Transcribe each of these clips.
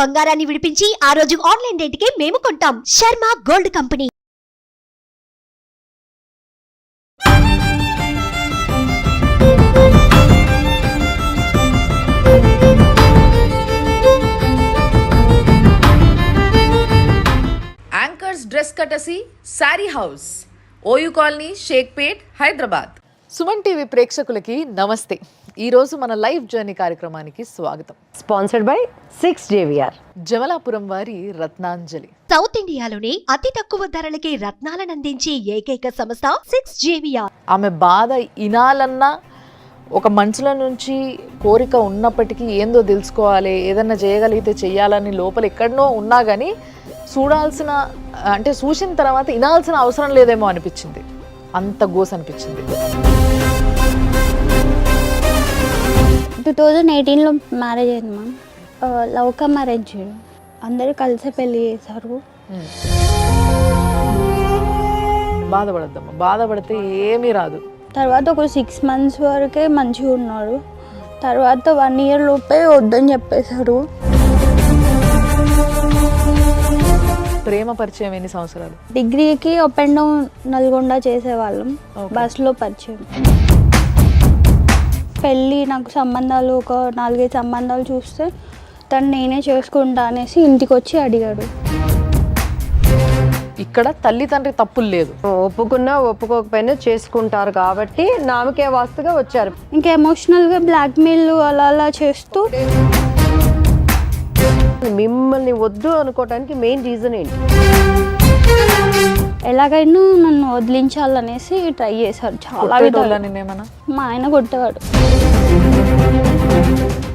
బంగారాన్ని విడిపించి ఆ రోజు ఆన్లైన్ రేటుకే మేము కొంటాం. Sharma gold company. Anchors dress కటసి sari house, OU colony, Shaikpet, Hyderabad. Suman TV ప్రేక్షకులకి నమస్తే. ఈరోజు మన లైవ్ జర్నీ కార్యక్రమానికి స్వాగతం. స్పాన్సర్డ్ బై 6JVR, జమలాపురం వారి రత్నాంజలి. సౌత్ ఇండియాలోనే అతి తక్కువ ధరలకి రత్నాలను అందించే ఏకైక సంస్థ 6JVR. ఆమె బాధ ఇనాలన్నా ఒక మనసులో నుంచి కోరిక ఉన్నప్పటికీ ఏందో తెలుసుకోవాలి, ఏదన్నా చేయగలిగితే చెయ్యాలని లోపల ఎక్కడనో ఉన్నా కానీ చూడాల్సిన అంటే చూసిన తర్వాత వినాల్సిన అవసరం లేదేమో అనిపించింది. అంత గోస్ అనిపించింది. 2018లో మ్యారేజ్ అయింది మ్యామ్. లవ్ కమ్ మ్యారేజ్, అందరూ కలిసి పెళ్ళి చేశారు. బాధపడద్దమ్మా, బాధపడితే ఏమీ రాదు. తర్వాత ఒక 6 months వరకే మంచిగా ఉన్నాడు. తర్వాత 1 year లోపే వద్దని చెప్పేశారు. ప్రేమ పరిచయం ఎన్ని సంవత్సరాలు? డిగ్రీకి అప్ అండ్ డౌన్ నల్గొండ చేసేవాళ్ళం, బస్లో పరిచయం. పెళ్ళి నాకు సంబంధాలు ఒక 4-5 సంబంధాలు చూస్తే తను నేనే చేసుకుంటా అనేసి ఇంటికి వచ్చి అడిగాడు. ఇక్కడ తల్లిదండ్రి తప్పులు లేదు, ఒప్పుకున్నా ఒప్పుకోకపోయినా చేసుకుంటారు కాబట్టి నామకే వాస్తుగా వచ్చారు. ఇంకా ఎమోషనల్గా బ్లాక్మెయిల్ అలా అలా చేస్తూ మిమ్మల్ని వద్దు అనుకోవడానికి మెయిన్ రీజన్ ఏంటి? ఎలాగైనా నన్ను వదిలించాలనేసి ట్రై చేశారు. చాలా నేనేమన్నా మా ఆయన కొట్టేవాడు.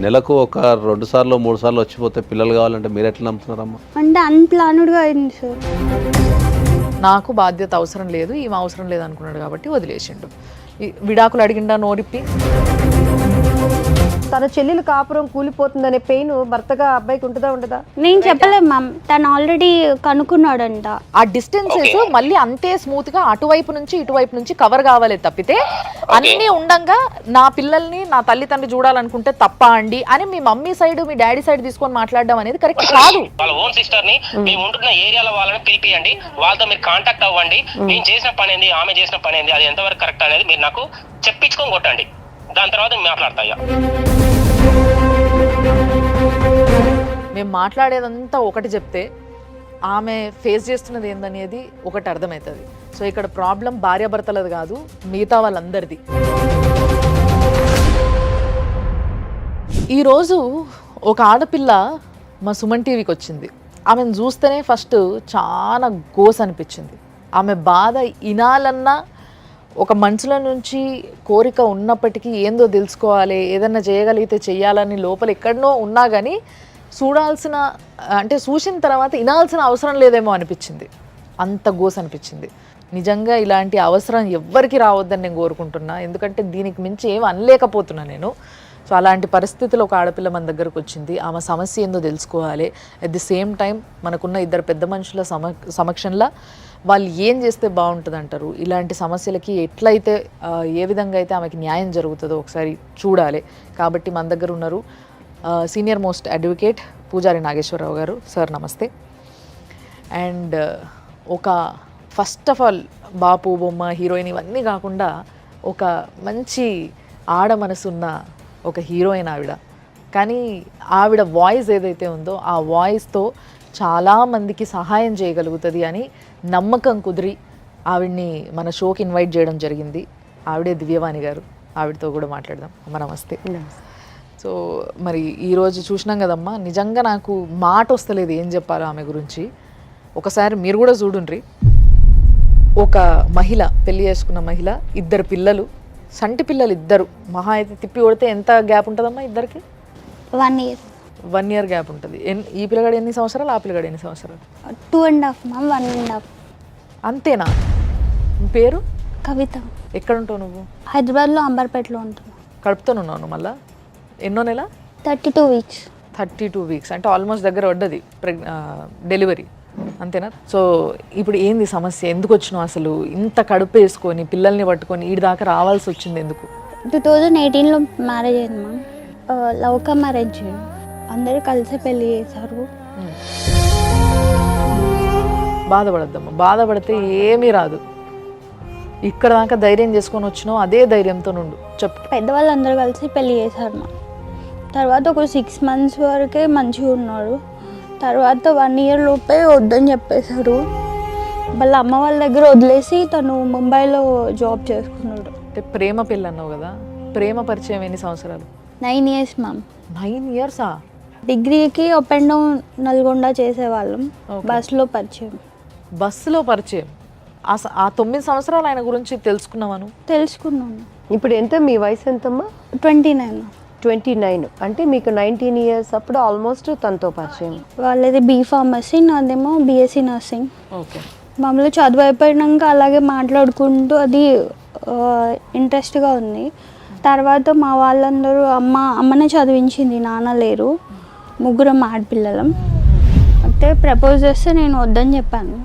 నెలకు ఒక 2 సార్లు 3 సార్లు వచ్చిపోతే పిల్లలు కావాలంటే మీరు ఎట్లా నమ్ముతున్నారమ్మా? అంటే అన్ప్లాన్డ్గా అయింది సార్. నాకు బాధ్యత అవసరం లేదు, ఈమె అవసరం లేదు అనుకున్నాడు కాబట్టి వదిలేసిండు. విడాకులు అడిగిండా నోరిప్పి. తన చెల్లెలు కాపురం కూలిపోతుందనే పెయిన్ భర్తగా అబ్బాయికి ఉంటుందా ఉండదా? నేను చెప్పలేదు మ్యామ్, తను ఆల్రెడీ కనుక్కున్నాడంట. ఆ డిస్టెన్సెస్ మళ్ళీ అంతే స్మూత్ గా అటువైపు నుంచి ఇటువైపు నుంచి కవర్ కావాలి తప్పితే అన్ని ఉండంగా నా పిల్లల్ని నా తల్లిదండ్రులు చూడాలనుకుంటే తప్ప అండి అని మీ మమ్మీ సైడ్ మీ డాడీ సైడ్ తీసుకొని మాట్లాడడం అనేది కరెక్ట్ కాదు. వాళ్ళ ఓన్ సిస్టర్ ని మేము ఉంటున్న ఏరియాలో వాళ్ళని పిలిపియండి, వాళ్ళతో మీరు కాంటాక్ట్ అవ్వండి. నేను చేసిన పని ఏంది, ఆమె చేసిన పని ఏంది, అది ఎంతవరకు కరెక్ట్ అనేది మీరు నాకు చెప్పించుకొని కొట్టండి. దాని తర్వాత మాట్లాడతాయా? మేము మాట్లాడేదంతా ఒకటి చెప్తే ఆమె ఫేస్ చేస్తున్నది ఏందనేది ఒకటి అర్థమవుతుంది. సో ఇక్కడ ప్రాబ్లం భార్యాభర్తలది కాదు, మిగతా వాళ్ళందరిది. ఈరోజు ఒక ఆడపిల్ల మా సుమన్ టీవీకి వచ్చింది. ఆమెను చూస్తేనే ఫస్ట్ చాలా గోస్ అనిపించింది. ఆమె బాధ ఇనాలన్నా ఒక మనసులో నుంచి కోరిక ఉన్నప్పటికీ ఏందో తెలుసుకోవాలి, ఏదన్నా చేయగలిగితే చెయ్యాలని లోపల ఎక్కడనో ఉన్నా కానీ చూడాల్సిన అంటే చూసిన తర్వాత వినాల్సిన అవసరం లేదేమో అనిపించింది. అంత గోస్ అనిపించింది. నిజంగా ఇలాంటి అవసరం ఎవ్వరికి రావద్దని నేను కోరుకుంటున్నా, ఎందుకంటే దీనికి మించి ఏం అనలేకపోతున్నా నేను. సో అలాంటి పరిస్థితుల్లో ఒక ఆడపిల్ల మన దగ్గరకు వచ్చింది. ఆమె సమస్య ఏందో తెలుసుకోవాలి. అట్ ది సేమ్ టైం మనకున్న 2 పెద్ద మనుషుల సమక్షంలో వాళ్ళు ఏం చేస్తే బాగుంటుంది అంటారు, ఇలాంటి సమస్యలకి ఎట్లయితే ఏ విధంగా అయితే ఆమెకి న్యాయం జరుగుతుందో ఒకసారి చూడాలి. కాబట్టి మన దగ్గర ఉన్నారు సీనియర్ మోస్ట్ అడ్వకేట్ పూజారి నాగేశ్వరరావు గారు. సార్ నమస్తే. అండ్ ఒక ఫస్ట్ ఆఫ్ ఆల్ బాపు బొమ్మ హీరోయిన్ ఇవన్నీ కాకుండా ఒక మంచి ఆడ మనసున్న ఒక హీరోయిన్ ఆవిడ. కానీ ఆవిడ వాయిస్ ఏదైతే ఉందో ఆ వాయిస్తో చాలామందికి సహాయం చేయగలుగుతుంది అని నమ్మకం కుదిరి ఆవిడ్ని మన షోకి ఇన్వైట్ చేయడం జరిగింది. ఆవిడే దివ్యవాణి గారు. ఆవిడతో కూడా మాట్లాడదాం. అమ్మ నమస్తే. సో మరి ఈరోజు చూసినాం కదమ్మా, నిజంగా నాకు మాట వస్తలేదు ఏం చెప్పాలో ఆమె గురించి. ఒకసారి మీరు కూడా చూడుండ్రి. ఒక మహిళ, పెళ్లి చేసుకున్న మహిళ, 2 పిల్లలు, సంటి పిల్లలు 2. మహా అయితే తిప్పి కొడితే ఎంత గ్యాప్ ఉంటుందమ్మా ఇద్దరికి? 1 year. 1 year గ్యాప్ ఉంటుంది. ఈ పిల్లగాడు ఎన్ని సంవత్సరాలు, ఆ పిల్లగాడు ఎన్ని సంవత్సరాలు? 2.5 మ్యామ్, 1.5. అంతేనా? పేరు? కవిత. ఎక్కడ ఉంటావు నువ్వు? హైదరాబాద్లో అంబర్పేటలో ఉంటున్నాను. కడుపుతోనున్నావు నువ్వు మళ్ళా? ఎన్నో నెల? 32 weeks. 32 weeks అంటే ఆల్మోస్ట్ దగ్గర పడ్డది డెలివరీ, అంతేనా? సో ఇప్పుడు ఏంది సమస్య? ఎందుకు వచ్చినావు అసలు? ఇంత కడుపు వేసుకొని పిల్లల్ని పట్టుకొని ఈడి దాకా రావాల్సి వచ్చింది ఎందుకు? 2018లో మ్యారేజ్ అయింది మ్యామ్. Love come marriage. అందరూ కలిసి పెళ్లి చేశారు. బాధపడద్దమ్మా, బాధపడితే ఏమీ రాదు. ఇక్కడ దాకా ధైర్యం చేసుకొని వచ్చినావు, అదే ధైర్యంతో నుండు. చెప్పు. పెద్దవాళ్ళు అందరూ కలిసి పెళ్లి చేశారు మా. తర్వాత ఒక 6 months వరకే మంచిగా ఉన్నాడు. తర్వాత 1 year లోపే వద్దని చెప్పేశారు. వాళ్ళ అమ్మ వాళ్ళ దగ్గర వదిలేసి తను ముంబైలో జాబ్ చేసుకున్నాడు. అంటే ప్రేమ పెళ్ళి అన్నావు కదా, ప్రేమ పరిచయం ఎన్ని సంవత్సరాలు? 9 years మ్యామ్. 9 years-ఆ? డిగ్రీకి అప్ అండ్ డౌన్ నల్గొండ చేసేవాళ్ళం. బస్లో పరిచయం. బస్సులో పరిచయం. ఆ 9 సంవత్సరాలు ఆయన గురించి తెలుసుకున్నావాను? తెలుసుకున్నాను. ఇప్పుడు ఎంత మీ వయసు ఎంతమ్మా? 29. 29. అంటే మీకు 19 years అప్పుడు ఆల్మోస్ట్ తనతో పరిచయం. వాళ్ళది B.Pharmacy, నాదేమో BSc నర్సింగ్. ఓకే. మామూలు చదువు అయిపోయినాక అలాగే మాట్లాడుకుంటూ అది ఇంట్రెస్ట్గా ఉంది. తర్వాత మా వాళ్ళందరూ అమ్మనే చదివించింది, నాన్న లేరు, 3 ఆడపిల్లలం. అయితే ప్రపోజ్ చేస్తే నేను వద్దని చెప్పాను.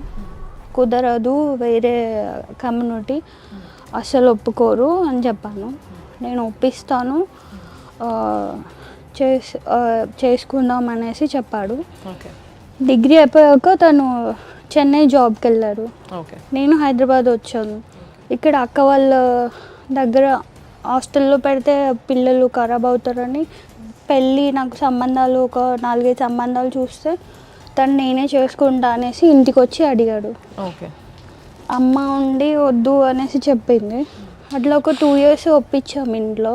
కుదరదు, వేరే కమ్యూనిటీ అస్సలు ఒప్పుకోరు అని చెప్పాను. నేను ఒప్పిస్తాను, చేసుకుందాం అనేసి చెప్పాడు. ఓకే. డిగ్రీ అయిపోయాక తను చెన్నై జాబ్కి వెళ్ళారు. ఓకే. నేను హైదరాబాద్ వచ్చాను. ఇక్కడ అక్క వాళ్ళ దగ్గర హాస్టల్లో పెడితే పిల్లలు ఖరాబ్ అవుతారని పెళ్ళి నాకు సంబంధాలు ఒక 4-5 సంబంధాలు చూస్తే తను నేనే చేసుకుంటా అనేసి ఇంటికి వచ్చి అడిగాడు. ఓకే. అమ్మ ఉండి వద్దు అనేసి చెప్పింది. అట్లా ఒక 2 years ఒప్పించాము ఇంట్లో.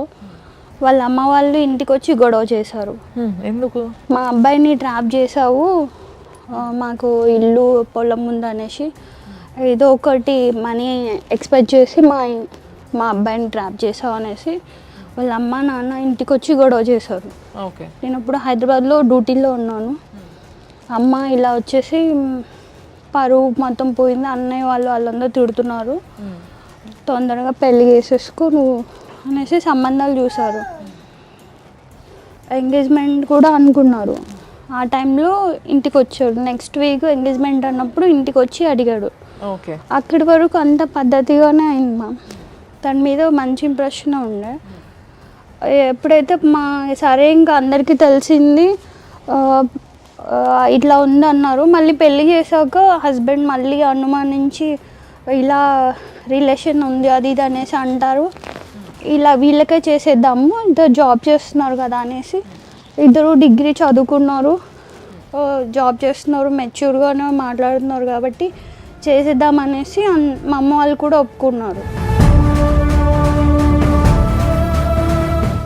వాళ్ళ అమ్మ వాళ్ళు ఇంటికి వచ్చి గొడవ చేశారు. ఎందుకు? మా అబ్బాయిని ట్రాప్ చేసావు, మాకు ఇల్లు పొలం ఉంది అనేసి ఏదో ఒకటి మనీ ఎక్స్పెక్ట్ చేసి మా అబ్బాయిని ట్రాప్ చేసావు అనేసి వాళ్ళ అమ్మ నాన్న ఇంటికి వచ్చి గొడవ చేశారు. ఓకే. నేను ఇప్పుడు హైదరాబాద్లో డ్యూటీలో ఉన్నాను. అమ్మ ఇలా వచ్చేసి పరువు మొత్తం పోయింది, అన్నయ్య వాళ్ళందరూ తిడుతున్నారు, తొందరగా పెళ్లి చేసేసుకో నువ్వు అనేసి సంబంధాలు చూశారు. ఎంగేజ్మెంట్ కూడా అనుకున్నారు. ఆ టైంలో ఇంటికి వచ్చాడు. నెక్స్ట్ వీక్ ఎంగేజ్మెంట్ అన్నప్పుడు ఇంటికి వచ్చి అడిగాడు. ఓకే. అక్కడి వరకు అంత పద్ధతిగానే అయింది మా. తన మీద మంచి ఇంప్రెషన్ ఉండే. ఎప్పుడైతే సరే ఇంకా అందరికీ తెలిసింది ఇట్లా ఉందన్నారు. మళ్ళీ పెళ్ళి చేశాక హస్బెండ్ మళ్ళీ అనుమానించి ఇలా రిలేషన్ ఉంది అది ఇది అనేసి అంటారు. ఇలా వీళ్ళకే చేసేద్దాము, ఇద్దరు జాబ్ చేస్తున్నారు కదా అనేసి, ఇద్దరు డిగ్రీ చదువుకున్నారు, జాబ్ చేస్తున్నారు, మెచ్యూర్గానే మాట్లాడుతున్నారు కాబట్టి చేసేద్దాం అనేసి మా అమ్మ వాళ్ళు కూడా ఒప్పుకున్నారు.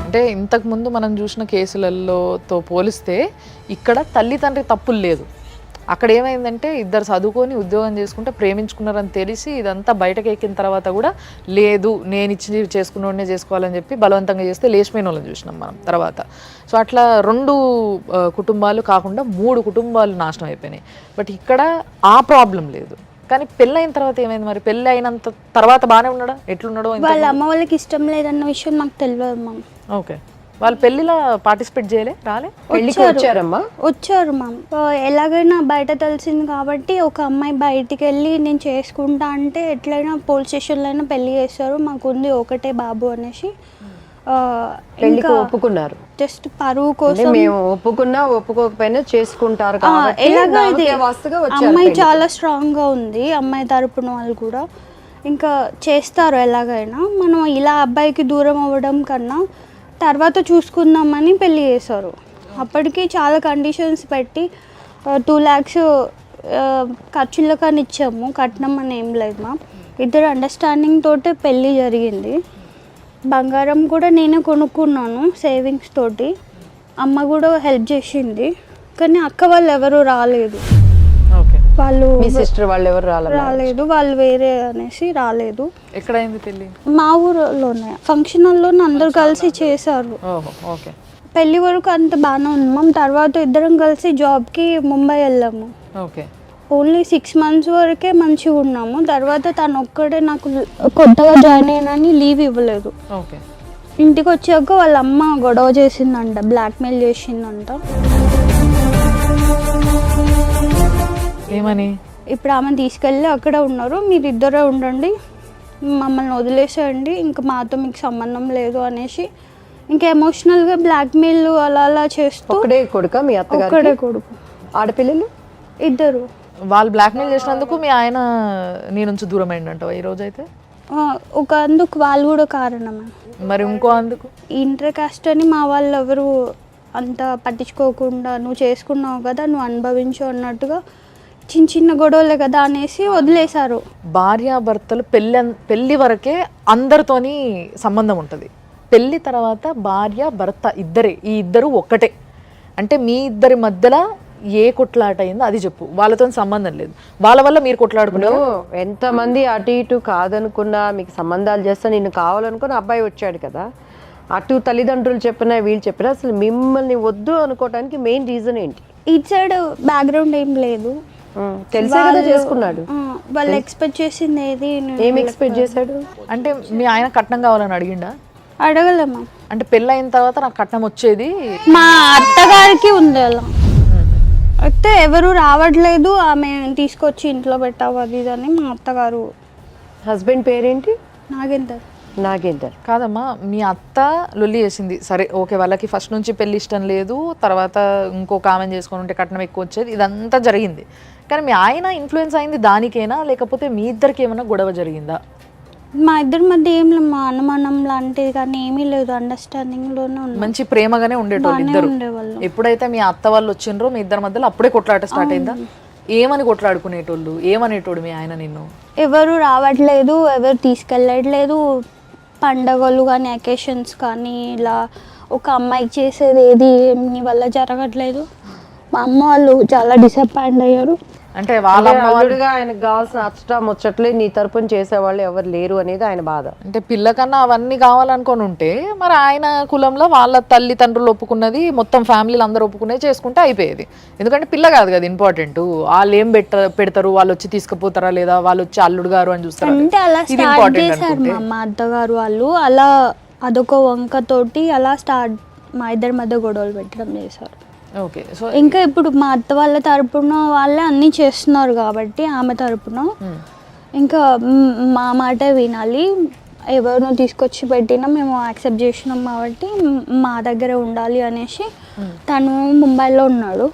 అంటే ఇంతకుముందు మనం చూసిన కేసులతో పోలిస్తే ఇక్కడ తల్లిదండ్రి తప్పులు లేదు. అక్కడ ఏమైందంటే ఇద్దరు చదువుకొని ఉద్యోగం చేసుకుంటే ప్రేమించుకున్నారని తెలిసి ఇదంతా బయటకు ఎక్కిన తర్వాత కూడా లేదు నేను ఇచ్చి చేసుకున్నోడనే చేసుకోవాలని చెప్పి బలవంతంగా చేస్తే లేచిపోయిన వాళ్ళని చూసినాం మనం తర్వాత. సో అట్లా 2 కుటుంబాలు కాకుండా 3 కుటుంబాలు నాశనం అయిపోయినాయి. బట్ ఇక్కడ ఆ ప్రాబ్లం లేదు. కానీ పెళ్ళైన తర్వాత ఏమైంది మరి? పెళ్ళి అయినంత తర్వాత బాగానే ఉన్నాడా? ఎట్లున్నాడో? వాళ్ళ అమ్మ వాళ్ళకి ఇష్టం లేదన్న విషయం నాకు తెలియదు మ్యామ్. ఓకే. వాళ్ళు పెళ్ళిలో పార్టిసిపేట్ చేయలే? రాలే? వచ్చారమ్మా? వచ్చారు మ్యామ్. ఎలాగైనా బయట తెలిసింది కాబట్టి ఒక అమ్మాయి బయటికి వెళ్ళి నేను చేసుకుంటా అంటే ఎట్లయినా పోలీస్ స్టేషన్లో అయినా పెళ్లి చేస్తారు, మాకుంది ఒకటే బాబు అనేసి పెళ్లికి ఒప్పుకున్నారు. జస్ట్ పరువు కోసం. మేము ఒప్పుకున్నా ఒప్పుకోకపోయినా చేసుకుంటారు. అమ్మాయి చాలా స్ట్రాంగ్ గా ఉంది, అమ్మాయి తరపున వాళ్ళు కూడా ఇంకా చేస్తారు ఎలాగైనా. మనం ఇలా అబ్బాయికి దూరం అవ్వడం కన్నా తర్వాత చూసుకుందామని పెళ్లి చేశారు. అప్పటికి చాలా కండిషన్స్ పెట్టి 2 lakhs ఖర్చులకని ఇచ్చాము, కట్నం అని ఏం లేదు మా. ఇద్దరు అండర్స్టాండింగ్ తోటే పెళ్ళి జరిగింది. బంగారం కూడా నేనే కొనుక్కున్నాను సేవింగ్స్ తోటి. అమ్మ కూడా హెల్ప్ చేసింది. కానీ అక్క వాళ్ళు ఎవరు రాలేదు. వాళ్ళు సిస్టర్ వాళ్ళు ఎవరు రాలేదు, వాళ్ళు వేరే అనేసి రాలేదు. ఎక్కడైంది పెళ్ళి? మా ఊరిలోనే ఫంక్షన్ హాల్లో అందరు కలిసి చేశారు. పెళ్లి వరకు అంత బాగానే ఉన్నాం. తర్వాత ఇద్దరం కలిసి జాబ్కి ముంబై వెళ్ళాము. ఓన్లీ 6 months వరకే మంచిగా ఉన్నాము. తర్వాత తను ఒక్కడే నాకు కొత్తగా జాయిన్ అయినని లీవ్ ఇవ్వలేదు. ఇంటికి వచ్చాక వాళ్ళ అమ్మ గొడవ చేసిందంట, బ్లాక్మెయిల్ చేసిందంట. ఏమని? ఇప్పుడు ఆమె తీసుకెళ్ళి అక్కడ ఉన్నారు, మీరు ఇద్దరే ఉండండి, మమ్మల్ని వదిలేసేయండి, ఇంకా మాతో మీకు సంబంధం లేదు అనేసి ఇంకా ఎమోషనల్గా బ్లాక్మెయిల్ అలా అలా చేస్తూ ఒక్కడే కొడుక మీ అత్తగారు ఒక్కడే కొడుకు, ఆడపిల్లలు? ఇద్దరు. వాళ్ళు బ్లాక్మెయిల్ చేసినందుకు మీ ఆయన నీ నుంచి దూరం అయిందంటావా ఈ రోజు అయితే? ఒక అందుకు వాళ్ళు కూడా కారణమే. మరి ఇంకో అందుకు? ఇంటర్ కాస్ట్ అని మా వాళ్ళు ఎవరు అంత పట్టించుకోకుండా నువ్వు చేసుకున్నావు కదా నువ్వు అనుభవించు అన్నట్టుగా చిన్న చిన్న గొడవలే కదా అనేసి వదిలేశారు. భార్యాభర్తలు పెళ్ళి వరకే అందరితోని సంబంధం ఉంటుంది. పెళ్ళి తర్వాత భార్య భర్త ఇద్దరే, ఈ ఇద్దరు ఒక్కటే. అంటే మీ ఇద్దరి మధ్యలో ఏ కొట్లాట అయిందో అది చెప్పు, వాళ్ళతో సంబంధం లేదు. వాళ్ళ వల్ల మీరు కొట్లాడుకున్నారు. ఎంతమంది అటు ఇటు కాదనుకున్నా మీకు సంబంధాలు చేస్తా నిన్ను కావాలనుకుని అబ్బాయి వచ్చాడు కదా, అటు తల్లిదండ్రులు చెప్పినా వీళ్ళు చెప్పినా అసలు మిమ్మల్ని వద్దు అనుకోవడానికి మెయిన్ రీజన్ ఏంటి? ఇటు సైడ్ బ్యాక్గ్రౌండ్ ఏం లేదు, తెలిసే కదా చేసుకున్నాడు. వాళ్ళు ఎక్స్పెక్ట్ చేసింది ఏది ఏం ఎక్స్పెక్ట్ చేశాడు? అంటే మీ ఆయన కట్నం కావాలని అడిగిండా? అడగలేమా. అంటే పెళ్ళి అయిన తర్వాత నాకు కట్నం వచ్చేది మా అత్తగారికి ఉంది అలా. అయితే ఎవరు రావట్లేదు, ఆమె తీసుకొచ్చి ఇంట్లో పెట్టావు అది ఇది అని మా అత్తగారు. హస్బెండ్ పేరేంటి? నాగేందర్. నాగేందర్. కాదమ్మా, మీ అత్త లొల్లి చేసింది సరే ఓకే, వాళ్ళకి ఫస్ట్ నుంచి పెళ్ళి ఇష్టం లేదు, తర్వాత ఇంకొక ఆమెను చేసుకొని ఉంటే కట్నం ఎక్కువ వచ్చేది, ఇదంతా జరిగింది. కానీ మీ ఆయన ఇన్ఫ్లుయెన్స్ అయింది దానికేనా, లేకపోతే మీ ఇద్దరికి ఏమైనా గొడవ జరిగిందా? మా ఇద్దరి మధ్య ఏం లేదు, మా అనుమానం లాంటిది కానీ ఏమీ లేదు, అండర్స్టాండింగ్లోనే ఉన్నాం, మంచి ప్రేమగానే ఉండేటోళ్ళు ఇద్దరు. ఉండేవాళ్ళు. ఎప్పుడైతే మీ అత్త వాళ్ళు వచ్చిండ్రో మీ ఇద్దరి మధ్యలో అప్పుడే కొట్లాట స్టార్ట్ అయిందా? ఏమని కొట్లాడుకునేటోళ్ళు? ఏమనేటోడు మీ ఆయన నిన్ను? ఎవరు రావట్లేదు, ఎవరు తీసుకెళ్ళట్లేదు, పండగలు కానీ అకేషన్స్ కానీ ఇలా ఒక అమ్మాయికి చేసేది ఏది నీ వల్ల జరగట్లేదు. మా అమ్మ వాళ్ళు చాలా డిసప్పాయింట్ అయ్యారు. అంటే వాళ్ళ అల్లుడుగా ఆయనకు కావాల్సిన అచ్చట ముచ్చట్లే నీ తరపున చేసేవాళ్ళు ఎవరు లేరు అనేది ఆయన బాధ. అంటే పిల్లకన్నా అవన్నీ కావాలనుకొని ఉంటే మరి ఆయన కులంలో వాళ్ళ తల్లిదండ్రులు ఒప్పుకున్నది మొత్తం ఫ్యామిలీలు అందరూ ఒప్పుకునేది చేసుకుంటే అయిపోయేది. ఎందుకంటే పిల్ల కాదు కదా ఇంపార్టెంట్, వాళ్ళు ఏం పెడతారు, వాళ్ళు వచ్చి తీసుకుపోతారా లేదా, వాళ్ళు వచ్చి అల్లుడు గారు అని చూస్తారు. అంటే అలా స్టార్ట్ చేశారు మా అత్తగారు వాళ్ళు, అలా అదొక వంకతోటి అలా స్టార్ట్ మా ఇద్దరి మధ్య గొడవలు పెట్టడం చేశారు. ఓకే. సో ఇంకా ఇప్పుడు మా అత్త వాళ్ళ తరపున వాళ్ళే అన్నీ చేస్తున్నారు కాబట్టి ఆమె తరపున ఇంకా మా మాట వినాలి, ఎవరినో తీసుకొచ్చి పెట్టినా మేము యాక్సెప్ట్ చేసినాం కాబట్టి మా దగ్గరే ఉండాలి అనేసి తను ముంబైలో ఉన్నాడు,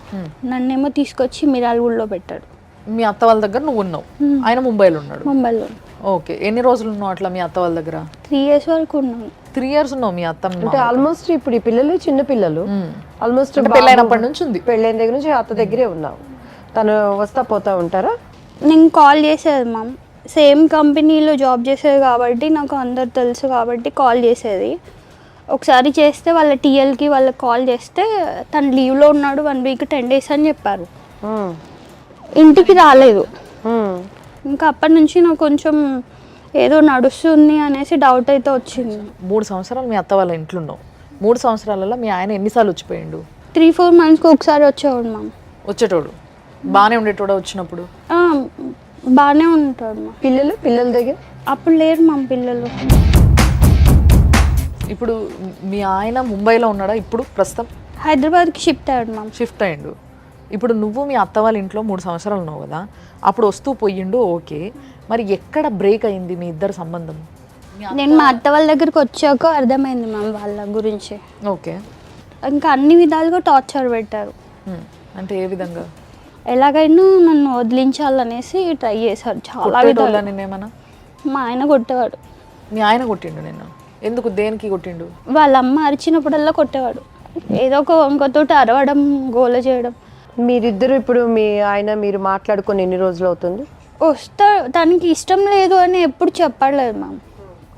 నన్నేమో తీసుకొచ్చి మిరాల్గూడలో పెట్టాడు. మీ అత్త వాళ్ళ దగ్గర నువ్వు ఉన్నావు, ఆయన ముంబైలో ఉన్నాడు. ముంబైలో. ఓకే. ఎన్ని రోజులు ఉన్నావు అట్లా మీ అత్త వాళ్ళ దగ్గర? 3 years వరకు ఉన్నాను. 3 years ఉన్నావు మీ అత్త? అంటే ఆల్మోస్ట్ ఇప్పుడు ఈ పిల్లలు చిన్న పిల్లలు, ఆల్మోస్ట్ పెళ్ళైనప్పటి నుంచి ఉంది. పెళ్ళైన దగ్గర నుంచి అత్త దగ్గరే ఉన్నావు. తను వస్తా పోతా ఉంటారా? నేను కాల్ చేసేది మ్యామ్, సేమ్ కంపెనీలో జాబ్ చేసేది కాబట్టి నాకు అందరు తెలుసు కాబట్టి కాల్ చేసేది. ఒకసారి చేస్తే వాళ్ళ టీఎల్కి వాళ్ళకి కాల్ చేస్తే తను లీవ్లో ఉన్నాడు 1 week 10 days అని చెప్పారు, ఇంటికి రాలేదు. ఇంకా అప్పటి నుంచి నాకు కొంచెం ఏదో నడుస్తుంది అనేసి డౌట్ అయితే వచ్చింది. 3 సంవత్సరాలు మీ అత్త వాళ్ళ ఇంట్లో ఉన్నావు. 3 సంవత్సరాలలో మీ ఆయన ఎన్నిసార్లు వచ్చిపోయిండు? 3-4 monthsకి ఒకసారి వచ్చేవాడు మ్యామ్. వచ్చేటోడు బాగానే ఉండేటోడు వచ్చినప్పుడు? బాగానే ఉంటాడు మ్యామ్. పిల్లల దగ్గర అప్పుడు లేరు మ్యామ్ పిల్లలు. ఇప్పుడు మీ ఆయన ముంబైలో ఉన్నాడా ఇప్పుడు ప్రస్తుతం? హైదరాబాద్కి షిఫ్ట్ అయ్యాడు మ్యామ్. షిఫ్ట్ అయ్యిండు. ఇప్పుడు నువ్వు మీ అత్త వాళ్ళ ఇంట్లో 3 సంవత్సరాలు ఉన్నావు కదా, అప్పుడు వస్తూ పోయిండు ఓకే, మరి ఎక్కడ బ్రేక్ అయింది మీ ఇద్దరు సంబంధం? నేను మా అత్త వాళ్ళ దగ్గరికి వచ్చాక అర్థమైంది మ్యామ్ వాళ్ళ గురించి. ఓకే. ఇంకా అన్ని విధాలుగా టార్చర్ పెట్టారు. అంటే ఏ విధంగా? ఎలాగైనా నన్ను వదిలించాలనేసి ట్రై చేశారు చాలా విధాలు. నేనేమన్నా? మా ఆయన కొట్టేవాడు. మీ ఆయన కొట్టిండు నిన్ను? ఎందుకు, దేనికి కొట్టిండు? వాళ్ళ అమ్మ అరిచినప్పుడల్లా కొట్టేవాడు, ఏదో ఒక వంకతోటి అరవడం, గోల చేయడం. మీరిద్దరు ఇప్పుడు మీ ఆయన మీరు మాట్లాడుకొని ఎన్ని రోజులు అవుతుంది? తనకి ఇష్టం లేదు అని ఎప్పుడు చెప్పలేదు మ్యామ్,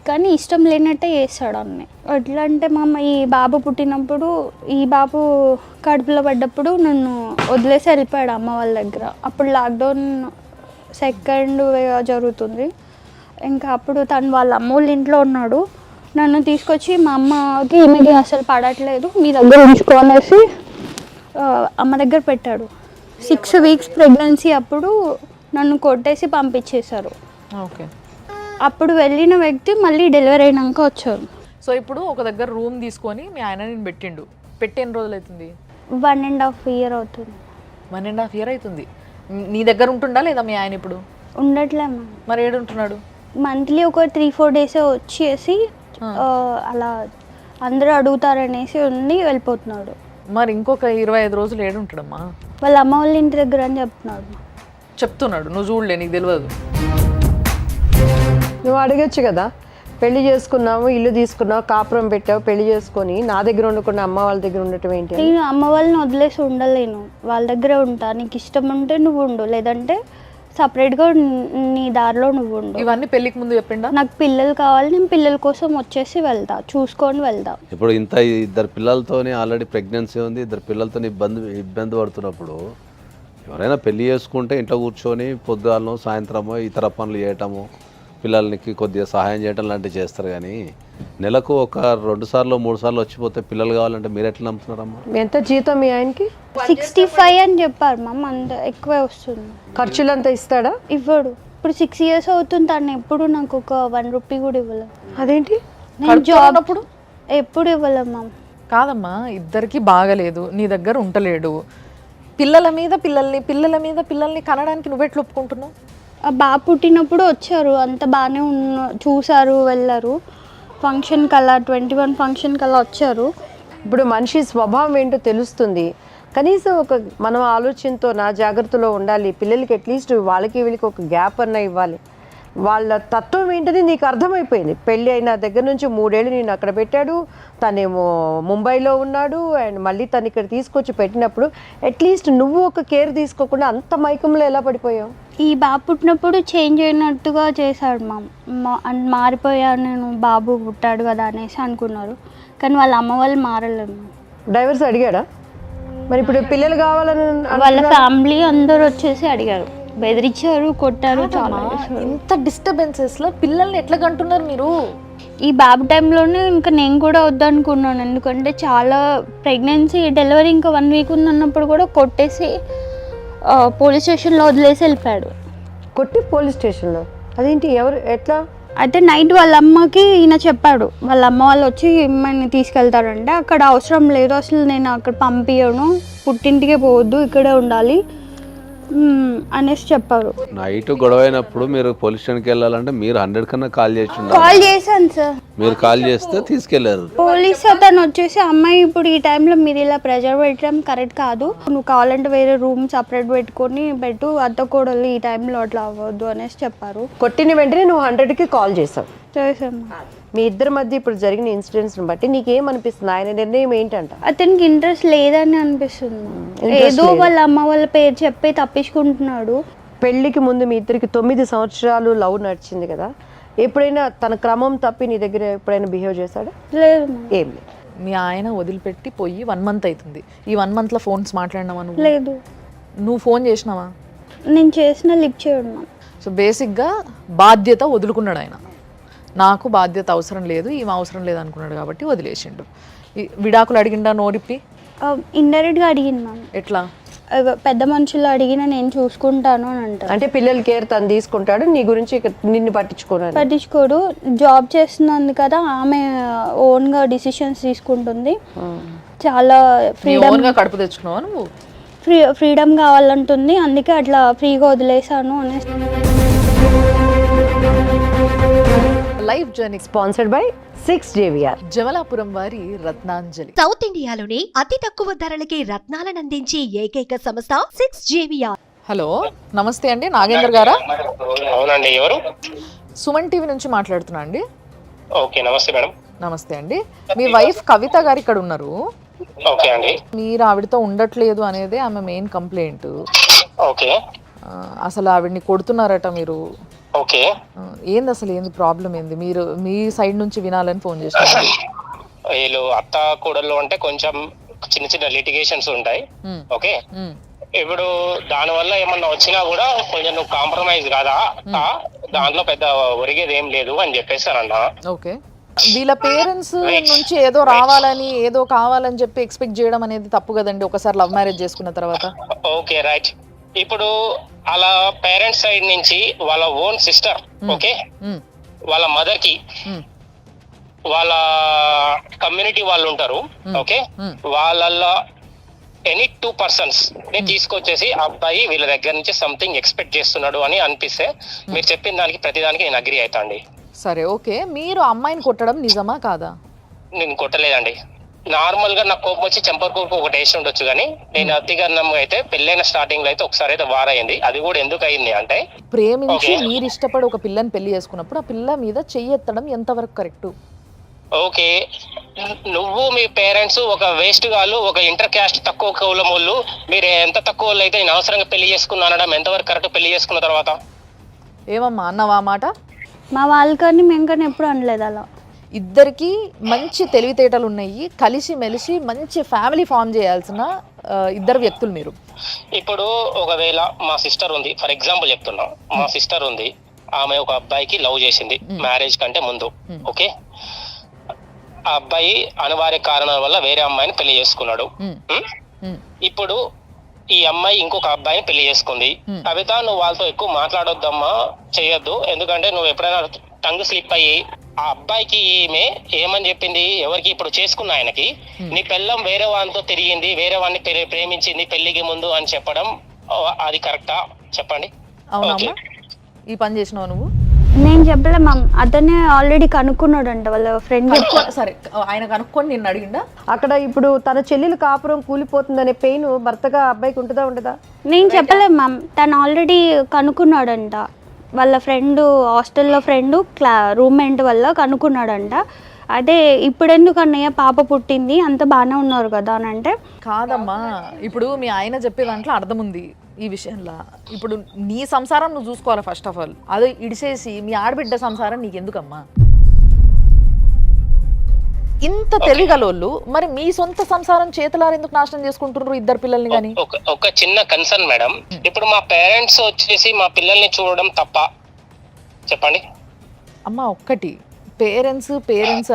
కానీ ఇష్టం లేనట్టే చేస్తాడు అన్నీ. ఎట్లా అంటే ఈ బాబు పుట్టినప్పుడు, ఈ బాబు కడుపులో పడ్డప్పుడు నన్ను వదిలేసి వెళ్ళిపోయాడు అమ్మ వాళ్ళ దగ్గర. అప్పుడు లాక్డౌన్ 2nd wave జరుగుతుంది. ఇంకా అప్పుడు తను వాళ్ళ అమ్మ వాళ్ళ ఇంట్లో ఉన్నాడు. నన్ను తీసుకొచ్చి మా అమ్మకి ఈమెకి అసలు పడట్లేదు, మీ దగ్గర ఉంచుకోనేసి అమ్మ దగ్గర పెట్టాడు. 6 weeks ప్రెగ్నెన్సీ అప్పుడు నన్ను కొట్టేసి పంపించేశారు. ఓకే. అప్పుడు వెళ్ళిన వ్యక్తి మళ్ళీ డెలివరీ అయినాక వచ్చారు. సో ఇప్పుడు ఒక దగ్గర రూమ్ తీసుకొని మీ ఆయన నేను పెట్టిండు, పెట్టి ఎన్ని రోజులు అవుతుంది? 1.5 year అవుతుంది. 1.5 year అవుతుంది. నీ దగ్గర ఉంటుండా లేదా మీ ఆయన ఇప్పుడు? ఉండట్లే మరి ఏడు ఉంటున్నాడు? మంత్లీ ఒక 3-4 days వచ్చేసి అలా అందరూ అడుగుతారనేసి ఉండి వెళ్ళిపోతున్నాడు. మరి ఇంకొక 25 రోజులు ఏడుంటాడమ్మా? వాళ్ళ అమ్మ వాళ్ళ ఇంటి దగ్గర అని చెప్తున్నాడు. చెప్తున్నాడు, నువ్వు చూడలే, నీకు తెలియదు. నువ్వు అడగచ్చు కదా, పెళ్లి చేసుకున్నావు, ఇల్లు తీసుకున్నావు, కాపురం పెట్టావు, పెళ్లి చేసుకొని నా దగ్గర ఉండకుండా అమ్మ వాళ్ళ దగ్గర ఉండటం ఏంటి? నేను అమ్మ వాళ్ళని వదిలేసి ఉండలేను, వాళ్ళ దగ్గరే ఉంటా. నీకు ఇష్టం ఉంటే నువ్వు ఉండు, లేదంటే సపరేట్గా నీ దారిలో నువ్వు ఉండు. ఇవన్నీ పెళ్ళికి ముందు చెప్పిండా? నాకు పిల్లలు కావాలి, నేను పిల్లల కోసం వచ్చేసి వెళ్తా, చూసుకొని వెళ్తా. ఇప్పుడు ఇంత 2 పిల్లలతోనే ఆల్రెడీ ప్రెగ్నెన్సీ ఉంది, 2 పిల్లలతో ఇబ్బంది పడుతున్నప్పుడు ఎవరైనా పెళ్లి చేసుకుంటే ఇంట్లో కూర్చొని పొద్దుగాలను సాయంత్రమో ఇతర పనులు చేయటము, పిల్లలకి కొద్దిగా సహాయం చేయటం లాంటివి చేస్తారు. కానీ నెలకు ఒక 2 సార్లు 3 సార్లు వచ్చిపోతే పిల్లలు కావాలంటే మీరు ఎట్లా నమ్ముతున్నారమ్మా? ఎంత జీతం మీ ఆయనకి? 65 అని చెప్పారు మమ్మ, అంత ఎక్కువే వస్తుంది. ఖర్చులంతా ఇస్తాడా? ఇవ్వడు. ఇప్పుడు 6 years అవుతుంది, తను ఎప్పుడు నాకు ఒక 1 రూపీ కూడా ఇవ్వలేదు. అదేంటి? నేను జాబ్ అప్పుడు ఎప్పుడు ఇవ్వలేదు మమ్మ. కాదమ్మా, ఇద్దరికి బాగలేదు, నీ దగ్గర ఉండలేడు, పిల్లల మీద పిల్లల్ని కనడానికి నువ్వెట్లు ఒప్పుకుంటున్నావు? ఆ బాబు పుట్టినప్పుడు వచ్చారు, అంత బాగానే చూసారు, వెళ్ళారు. ఫంక్షన్కి అలా 21 ఫంక్షన్కి అలా వచ్చారు. ఇప్పుడు మనిషి స్వభావం ఏంటో తెలుస్తుంది. కనీసం ఒక మనం ఆలోచనతో నా జాగ్రత్తలో ఉండాలి, పిల్లలకి అట్లీస్ట్ వాళ్ళకి వీళ్ళకి ఒక గ్యాప్ అన్న ఇవ్వాలి. వాళ్ళ తత్వం ఏంటని నీకు అర్థమైపోయింది. పెళ్ళి అయిన దగ్గర నుంచి 3 ఏళ్ళు నేను అక్కడ పెట్టాడు, తనేమో ముంబైలో ఉన్నాడు, అండ్ మళ్ళీ తను ఇక్కడ తీసుకొచ్చి పెట్టినప్పుడు అట్లీస్ట్ నువ్వు ఒక కేర్ తీసుకోకుండా అంత మైకంలో ఎలా పడిపోయావు? ఈ బాబు పుట్టినప్పుడు చేంజ్ అయినట్టుగా చేశాడు మారిపోయాను నేను, బాబు పుట్టాడు కదా అనేసి అనుకున్నారు. కానీ వాళ్ళ అమ్మ వాళ్ళు మారలేదు. డైవర్స్ అడిగాడా? మరి ఇప్పుడు పిల్లలు కావాలని వాళ్ళ ఫ్యామిలీ అందరూ వచ్చేసి అడిగారు, బెదిరించారు, కొట్టారు, చాలా. ఇంత డిస్టర్బెన్సెస్లో పిల్లల్ని ఎట్లా కంటున్నారు మీరు? ఈ బాబు టైంలోనే ఇంకా నేను కూడా వద్దనుకున్నాను, ఎందుకంటే చాలా ప్రెగ్నెన్సీ డెలివరీ ఇంకా 1 week ఉందన్నప్పుడు కూడా కొట్టేసి పోలీస్ స్టేషన్లో వదిలేసి వెళ్ళిపోయాడు. కొట్టి పోలీస్ స్టేషన్లో? అదేంటి? ఎవరు ఎట్లా? అయితే నైట్ వాళ్ళ అమ్మకి ఈయన చెప్పాడు, వాళ్ళ అమ్మ వాళ్ళు వచ్చి మిమ్మల్ని తీసుకెళ్తారంటే అక్కడ అవసరం లేదు, అసలు నేను అక్కడ పంపించను, పుట్టింటికే పోవద్దు, ఇక్కడే ఉండాలి అనేసి చెప్పారు. నైట్ గొడవ అయినప్పుడు మీరు పోలీస్ స్టేషన్కి వెళ్ళాలంటే మీరు 100 కన్నా కాల్ చేసి కాల్ చేశాను సార్, మీరు కాల్ చేస్తే తీసుకెళ్లారు. పోలీస్ అతను వచ్చేసి అమ్మాయి ఇప్పుడు ఈ టైంలో మీరు ఇలా ప్రెజర్ పెట్టడం కరెక్ట్ కాదు, నువ్వు కావాలంటే వేరే రూమ్ సపరేట్ పెట్టుకొని పెట్టు, అత్త కోడలు ఈ టైంలో అట్లా అవ్వద్దు అనేసి చెప్పారు. కొట్టిన వెంటనే నువ్వు 100కి కాల్ చేసావు. చేసాము. మీ ఇద్దరి మధ్య ఇప్పుడు జరిగిన ఇన్సిడెంట్స్ని బట్టి నీకేమనిపిస్తుంది? ఆయన నిర్ణయం ఏంటంట? అతనికి ఇంట్రెస్ట్ లేదని అనిపిస్తుంది, ఏదో వాళ్ళ అమ్మ వాళ్ళ పేరు చెప్పి తప్పించుకుంటున్నాడు. పెళ్ళికి ముందు మీ ఇద్దరికి 9 సంవత్సరాలు లవ్ నడిచింది కదా, ఎప్పుడైనా తన క్రమం తప్పి నీ దగ్గర ఎప్పుడైనా బిహేవ్ చేశాడా? లేదు. ఏం లేదు. మీ ఆయన వదిలిపెట్టి పోయి 1 month అవుతుంది, ఈ 1 monthలో ఫోన్స్ మాట్లాడినావా నువ్వు? లేదు. నువ్వు ఫోన్ చేసినావా? నేను చేసిన లిఫ్ట్ చేయడం. సో బేసిక్గా బాధ్యత వదులుకున్నాడు ఆయన, నాకు బాధ్యత అవసరం లేదు, ఈమె అవసరం లేదు అనుకున్నాడు కాబట్టి వదిలేసిండు. విడాకులు అడిగిండా నోరిప్పి? ఇండైరెక్ట్గా అడిగింది మ్యామ్. ఎట్లా? పెద్ద మనుషులు అడిగిన నేను చూసుకుంటాను అని అంటారు. అంటే పిల్లల కేర్ తను తీసుకుంటాడు, నీ గురించి నిన్ను పట్టించుకోడు. జాబ్ చేస్తుంది కదా, ఆమె ఓన్గా డిసిషన్స్ తీసుకుంటుంది, చాలా ఫ్రీడమ్గా కడుపు తెచ్చుకున్నావా నువ్వు? ఫ్రీడమ్ కావాలంటుంది, అందుకే అట్లా ఫ్రీగా వదిలేసాను అనేసి. Life journey sponsored by 6JVR, Jamalapuram వారి రత్నాంజలి. సౌత్ ఇండియాలోనే అతి తక్కువ ధరలకి రత్నాలను అందించే ఏకైక సంస్థ 6JVR. హలో, నమస్తే అండి, నాగేంద్ర గారా? అవునండి, ఎవరు? సుమన్ టీవీ నుంచి మాట్లాడుతున్నా అండి. ఓకే, నమస్తే మేడం. నమస్తే అండి, మీ వైఫ్ కవిత గారు ఇక్కడ ఉన్నారు. ఓకే అండి. మీరు ఆవిడతో ఉండట్లేదు అనేది ఆమె మెయిన్ కంప్లైంట్. ఓకే. అసలు ఆవిడ్ని కొడుతున్నారట మీరు. ఓకే. ఏంది అసలు, ఏంది ప్రాబ్లం ఏంది? మీరు మీ సైడ్ నుంచి వినాలని ఫోన్ చేశారు. వీళ్ళు అత్త కూడళ్ళు అంటే కొంచెం చిన్న లిటిగేషన్స్ ఉంటాయి. ఓకే. ఇప్పుడు దాని వల్ల ఏమన్నా వచ్చినా కూడా కొంచెం నువ్వు కాంప్రమైజ్ కాదా, దాంట్లో పెద్ద ఒరిగేది ఏం లేదు అని చెప్పేసారన్నా. ఓకే. వీళ్ళ పేరెంట్స్ నుంచి ఏదో రావాలని ఏదో కావాలని చెప్పి ఎక్స్పెక్ట్ చేయడం అనేది తప్పు కదండి, ఒకసారి లవ్ మ్యారేజ్ చేసుకున్న తర్వాత. Okay, right. ఇప్పుడు అలా పేరెంట్స్ సైడ్ నుంచి వాళ్ళ ఓన్ సిస్టర్, ఓకే, వాళ్ళ మదర్ కి వాళ్ళ కమ్యూనిటీ వాళ్ళు ఉంటారు, ఓకే, వాళ్ళల్లో ఎనీ 2 persons ని తీసుకొచ్చేసి అబ్బాయి వీళ్ళ దగ్గర నుంచి సంథింగ్ ఎక్స్పెక్ట్ చేస్తున్నాడు అని అనిపిస్తే మీరు చెప్పిన దానికి ప్రతిదానికి నేను అగ్రి అవుతా అండి. సరే, ఓకే. మీరు అమ్మాయిని కొట్టడం నిజమా కాదా? నేను కొట్టలేదండి. నార్మల్ గా నాకు కోపం వచ్చి చెంపర్కూరుకు ఒకటి వేసి ఉండొచ్చు, కానీ నేను అతిగన్నంగా అయితే పెళ్ళైన స్టార్టింగ్ లో అయితే ఒకసారి అయితే వారైంది. అది కూడా ఎందుకు అయింది అంటే, ప్రేమించి ఓకే. మీరు ఇష్టపడి ఒక పిల్లని పెళ్లి చేసుకున్నప్పుడు ఆ పిల్ల మీద చెయ్యెత్తడం ఎంతవరకు కరెక్ట్? ఓకే నువ్వు మీ పేరెంట్స్ ఒక వేస్ట్ గాళ్ళు, ఒక ఇంటర్ క్యాస్ట్ తక్కువ కులం వాళ్ళు, మీరు ఎంత తక్కువ వాళ్ళు అయితే నేను అవసరంగా పెళ్లి చేసుకున్నా అనడం ఎంతవరకు కరెక్ట్? పెళ్లి చేసుకున్న తర్వాత ఏమమ్మా అన్నవా ఆ మాట? మా వాళ్ళకని మేము కానీ ఎప్పుడు అనలేదు అలా. ఇద్దరికి మంచి తెలివితేటలు ఉన్నాయి, కలిసి మెలిసి మంచి ఫ్యామిలీ ఫామ్ చేయాల్సిన ఇద్దరు వ్యక్తులు మీరు. ఇప్పుడు ఒకవేళ మా సిస్టర్ ఉంది, ఫర్ ఎగ్జాంపుల్ చెప్తున్నాం, మా సిస్టర్ ఉంది, ఆమె ఒక అబ్బాయికి లవ్ చేసింది మ్యారేజ్ కంటే ముందు. ఓకే, ఆ అబ్బాయి అనివార్య కారణాల వల్ల వేరే అమ్మాయిని పెళ్లి చేసుకున్నాడు. ఇప్పుడు ఈ అమ్మాయి ఇంకొక అబ్బాయిని పెళ్లి చేసుకుంది. కవిత, నువ్వు వాళ్ళతో ఎక్కువ మాట్లాడొద్దమ్మా, చెయ్యొద్దు, ఎందుకంటే నువ్వు ఎప్పుడైనా టంగ్ స్లిప్ అయ్యి ఆ అబ్బాయికి ఈమె ఏమని చెప్పింది, ఎవరికి ఇప్పుడు చేసుకున్న ఆయనకి, నీ పెళ్ళం వేరే వాడితో తిరిగింది, వేరే వాడిని ప్రేమించింది పెళ్లికి ముందు అని చెప్పడం అది కరెక్టా చెప్పండి? అవునమ్మా, ఈ పని చేసినావు నువ్వు? నేను చెప్పలే మ్యామ్, అతనే ఆల్రెడీ కనుక్కున్నాడంట వాళ్ళ ఫ్రెండ్. సరే, ఆయన కనుక్కొని నిన్ను అడిగిందా? అక్కడ ఇప్పుడు తన చెల్లెలు కాపురం కూలిపోతుందనే పెయిన్ భర్తగా అబ్బాయికి ఉంటుందా ఉండదా? నేను చెప్పలే మ్యామ్, తను ఆల్రెడీ కనుక్కున్నాడంట వాళ్ళ ఫ్రెండ్, హాస్టల్లో ఫ్రెండ్ రూమ్మేట్ వల్ల కనుక్కున్నాడంట. అదే ఇప్పుడు ఎందుకు అన్నయ్య పాప పుట్టింది అంత బాగానే ఉన్నారు కదా అని అంటే, కాదమ్మా, ఇప్పుడు మీ ఆయన చెప్పే దాంట్లో అర్థం ఉంది ఈ విషయంలో. ఇప్పుడు నీ సంసారం నువ్వు చూసుకోవాలి ఫస్ట్ ఆఫ్ ఆల్, అది ఇడిసేసి మీ ఆడబిడ్డ సంసారం నీకెందుకమ్మా? ఇంత తెలివిగలోళ్ళు మరి మీ సొంత సంసారం చేతులారు ఎందుకు నాశనం చేసుకుంటున్నారు ఇద్దరు పిల్లల్ని? కానీ ఒక చిన్న కన్సర్న్ మేడం, ఇప్పుడు మా పేరెంట్స్ వచ్చేసి మా పిల్లల్ని చూడడం తప్ప చెప్పండి? అమ్మా, ఒక్కటి పేరెంట్స్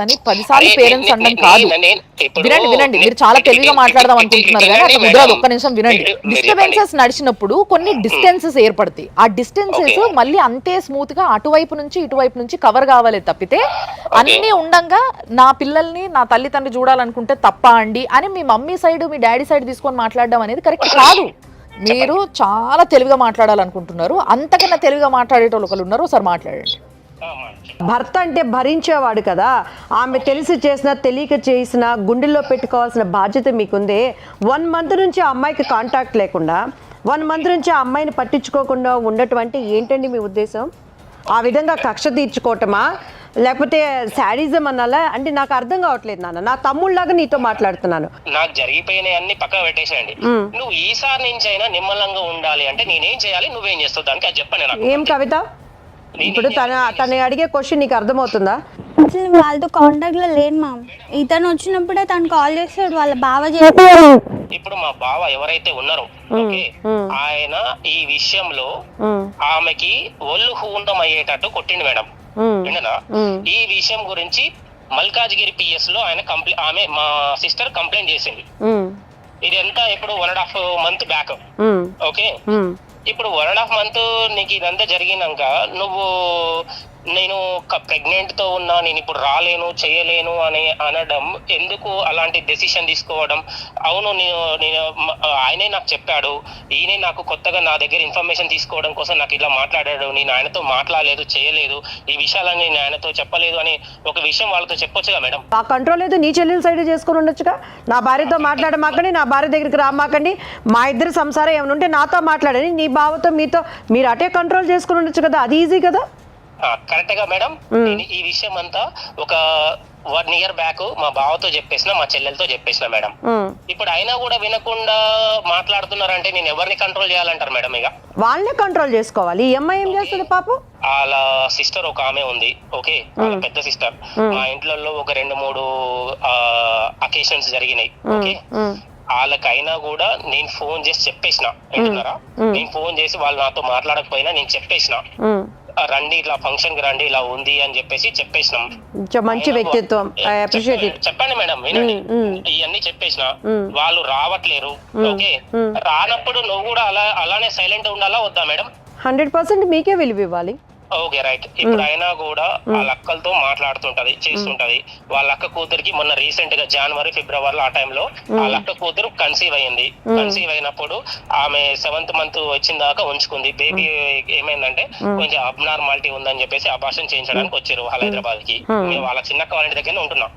అని 10 సార్లు పేరెంట్స్ అనడం కాదు. వినండి, మీరు చాలా తెలివిగా మాట్లాడదాం అనుకుంటున్నారు కానీ అట్లా కుదరదు. ఒక్క నిమిషం వినండి. డిస్టర్బెన్సెస్ నడిచినప్పుడు కొన్ని డిస్టెన్సెస్ ఏర్పడతాయి. ఆ డిస్టెన్సెస్ మళ్ళీ అంతే స్మూత్ గా అటువైపు నుంచి ఇటువైపు నుంచి కవర్ కావాలి తప్పితే అన్ని ఉండంగా నా పిల్లల్ని నా తల్లిదండ్రులు చూడాలనుకుంటే తప్ప అండి అని మీ మమ్మీ సైడ్ మీ డాడీ సైడ్ తీసుకొని మాట్లాడడం అనేది కరెక్ట్ కాదు. మీరు చాలా తెలివిగా మాట్లాడాలనుకుంటున్నారు, అంతకన్నా తెలివిగా మాట్లాడేటోళ్ళు ఒకళ్ళు ఉన్నారు, ఒకసారి మాట్లాడండి. భర్త అంటే భరించేవాడు కదా, ఆమె తెలిసి చేసినా తెలియక చేసినా గుండెల్లో పెట్టుకోవాల్సిన బాధ్యత మీకుందే. 1 మంత్ నుంచి ఆ అమ్మాయికి కాంటాక్ట్ లేకుండా, 1 మంత్ నుంచి ఆ అమ్మాయిని పట్టించుకోకుండా ఉండటం అంటే ఏంటండి మీ ఉద్దేశం? ఆ విధంగా కక్ష తీర్చుకోవటమా, లేకపోతే శాడిజం అనాలా? అంటే నాకు అర్థం కావట్లేదు నాన్న, నా తమ్ముళ్ళలాగా నీతో మాట్లాడుతున్నాను. నాకు జరిగిపోయినాయి అన్ని పక్కన పెట్టేసేయండి. నువ్వు ఈసారి నుంచి అయినా నిమ్మలంగా ఉండాలి అంటే నేనేం చేయాలి, నువ్వేం చేస్తావు దానికి అది చెప్పండి నాకు. ఏం కవిత, ఇప్పుడు తను అడిగే క్వశ్చన్ నీకు అర్థమవుతుందా? అసలు వాళ్ళతో కాంటాక్ట్ లో లేను మ్యామ్. ఇతను వచ్చినప్పుడే తను కాల్ చేస్తాడు, వాళ్ళ బావ చేస్తాడు. ఇప్పుడు మా బావ ఎవరైతే ఉన్నారో ఆయన ఈ విషయంలో ఆమెకి ఒళ్ళు హూండం అయ్యేటట్టు కొట్టిండు మేడం. విననా? ఈ విషయం గురించి మల్కాజ్గిరి పిఎస్ లో ఆమె మా సిస్టర్ కంప్లైంట్ చేసింది. ఇది ఎంత ఇప్పుడు 1.5 month బ్యాక్. ఓకే, ఇప్పుడు 1.5 month నీకు ఇదంతా జరిగినాక నువ్వు నేను ప్రెగ్నెంట్ తో ఉన్నా, నేను ఇప్పుడు రాలేను చేయలేను అని అనడం ఎందుకు? అలాంటి డెసిషన్ తీసుకోవడం? అవును, నేను ఆయనే నాకు చెప్పాడు, ఈయనే నాకు కొత్తగా నా దగ్గర ఇన్ఫర్మేషన్ తీసుకోవడం కోసం నాకు ఇలా మాట్లాడాడు, నేను ఆయనతో మాట్లాడలేదు చేయలేదు, ఈ విషయాలని నేను ఆయనతో చెప్పలేదు అని ఒక విషయం వాళ్ళతో చెప్పొచ్చుగా మేడం? ఆ కంట్రోల్ లేదు, నీ చెల్లెల సైడ్ చేసుకుని ఉండొచ్చుగా. నా భార్యతో మాట్లాడమాకండి, నా భార్య దగ్గరికి రామాకండి, మా ఇద్దరు సంసారం ఏమైనా ఉంటే నాతో మాట్లాడండి, నీ బావతో మీతో మీరు అటే కంట్రోల్ చేసుకుని ఉండొచ్చు కదా, అది ఈజీ కదా. కరెక్ట్ గా మేడం. ఈ విషయం అంతా ఒక 1 year బ్యాక్ మా బావతో చెప్పేసిన, మా చెల్లెలతో చెప్పేసిన మేడం. ఇప్పుడు అయినా కూడా వినకుండా మాట్లాడుతున్నారంటే నేను ఎవరిని కంట్రోల్ చేయాలంటారు మేడం? ఇక వాళ్ళనే కంట్రోల్ చేసుకోవాలి. ఈ అమ్మాయి ఏం చేస్తుంది పాపం? వాళ్ళ సిస్టర్ ఒక ఆమె ఉంది. ఓకే, వాళ్ళ పెద్ద సిస్టర్. మా ఇంట్లో ఒక 2-3 అకేషన్స్ జరిగినాయి. ఓకే, వాళ్ళకైనా కూడా నేను ఫోన్ చేసి చెప్పేసిన, వింటున్నారా? నేను ఫోన్ చేసి వాళ్ళు నాతో మాట్లాడకపోయినా నేను చెప్పేసిన, రండి ఇట్లా ఫంక్షన్ కి రండి ఇలా ఉంది అని చెప్పేసి చెప్పేసినాం. మంచి వ్యక్తిత్వం, చెప్పండి మేడం, వినండి. ఇవన్నీ చెప్పేసిన వాళ్ళు రావట్లేరు. ఓకే, రానప్పుడు నువ్వు కూడా అలానే సైలెంట్ ఉండాలా వద్దా మేడం? 100% మీకే విలువ ఇవ్వాలి. Okay right. ఇప్పుడు అయినా కూడా వాళ్ళ అక్కలతో మాట్లాడుతుంటది, చేస్తుంటది. వాళ్ళ అక్క కూతురికి మొన్న రీసెంట్ గా జనవరి ఫిబ్రవరిలో ఆ టైంలో వాళ్ళ అక్క కూతురు కన్సీవ్ అయింది. కన్సీవ్ అయినప్పుడు ఆమె 7th మంత్ వచ్చిన దాకా ఉంచుకుంది. బేబీ ఏమైందంటే కొంచెం అబ్నార్మాలిటీ ఉందని చెప్పేసి అబార్షన్ చేయించడానికి వచ్చారు హైదరాబాద్ కి. మేము వాళ్ళ చిన్నక్క వాళ్ళ ఇంటి దగ్గర ఉంటున్నాం,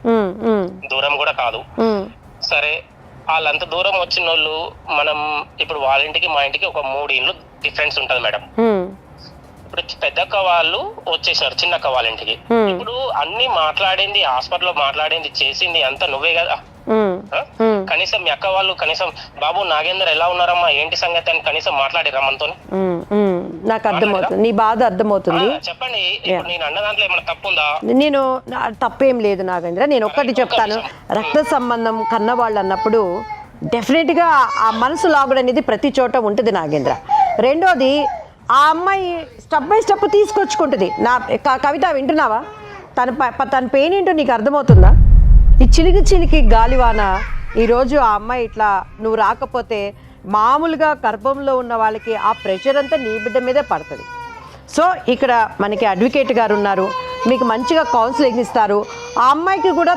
దూరం కూడా కాదు. సరే, వాళ్ళంత దూరం వచ్చిన వాళ్ళు మనం ఇప్పుడు వాళ్ళ ఇంటికి మా ఇంటికి ఒక 3 ఇండ్లు డిఫరెన్స్ ఉంటది మేడం. ఇప్పుడు పెద్దక్క వాళ్ళు వచ్చేసారు చిన్నక్క వాళ్ళ ఇంటికి. ఇప్పుడు అన్ని మాట్లాడింది, హాస్పిటల్లో మాట్లాడింది, చేసింది అంతా నువ్వే కదా. కనీసం మీ అక్క వాళ్ళు కనీసం బాబు నాగేందర్ ఎలా ఉన్నారమ్మా ఏంటి సంగతి అని కనీసం మాట్లాడిరా మనతో? నాకు అర్థమవుతుంది, నీ బాధ అర్థమవుతుంది. చెప్పండి. ఇప్పుడు నేను అన్న దాంట్లో ఏమైనా తప్పుందా? నేను తప్పేం లేదు నాగేంద్ర. నేను ఒక్కటి చెప్తాను, రక్త సంబంధం కన్నవాళ్ళు అన్నప్పుడు డెఫినెట్గా ఆ మనసు లాగుడు అనేది ప్రతి చోట ఉంటుంది నాగేంద్ర. రెండోది, ఆ అమ్మాయి స్టెప్ బై స్టెప్ తీసుకొచ్చుకుంటుంది. నా కవిత వింటున్నావా? తన పెయిన్ ఏంటో నీకు అర్థమవుతుందా? ఈ చిలికి గాలివాన ఈరోజు ఆ అమ్మాయి ఇట్లా నువ్వు రాకపోతే మామూలుగా గర్భంలో ఉన్న వాళ్ళకి ఆ ప్రెషర్ అంతా నీ బిడ్డ మీదే పడుతుంది. సో ఇక్కడ మనకి అడ్వకేట్ గారు ఉన్నారు, మీకు మంచిగా కౌన్సిలింగ్ ఇస్తారు. ఆ అమ్మాయికి కూడా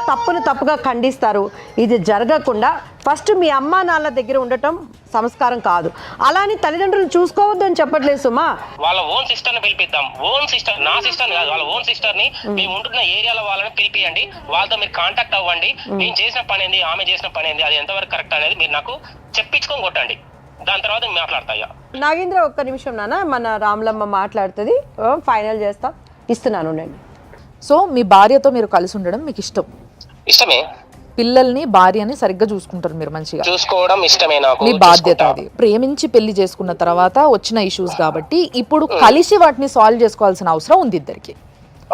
తప్పుగా ఖండిస్తారు. ఇది జరగకుండా ఫస్ట్ మీ అమ్మా నాన్న దగ్గర ఉండటం సంస్కారం కాదు. అలాని తల్లిదండ్రులు చూసుకోవద్దు అని చెప్పట్లేదు సుమా. వాళ్ళ ఓన్ సిస్టర్ ని పిలిపిద్దాం. ఓన్ సిస్టర్, నా సిస్టర్ కాదు, వాళ్ళ ఓన్ సిస్టర్ ని మేము ఉంటున్న ఏరియాలో వాళ్ళని పిలిపియండి. వాళ్ళతో మీరు కాంటాక్ట్ అవ్వండి. నేను చేసిన పని ఏంది, ఆమె చేసిన పని ఏంది, అది ఎంతవరకు కరెక్ట్ అనేది మీరు నాకు చెప్పించుకొని కొట్టండి. దాని తర్వాత మాట్లాడతాయా. నాగేంద్ర ఒక్క నిమిషం నాన్న, మన రాములమ్మ మాట్లాడుతుంది, ఫైనల్ చేస్తా, ఇస్తున్నాను నేను. సో మీ భార్యతో మీరు కలిసి ఉండడం మీకు ఇష్టం? ఇష్టమే. పిల్లల్ని భార్యని సరిగ్గా చూసుకుంటారు మీరు, మంచిగా చూసుకోవడం ఇష్టమే నాకు. మీ బాధ్యత అది. ప్రేమించి పెళ్లి చేసుకున్న తర్వాత వచ్చిన ఇష్యూస్ కాబట్టి ఇప్పుడు కలిసి వాటిని సాల్వ్ చేసుకోవాల్సిన అవసరం ఉంది ఇద్దరికి.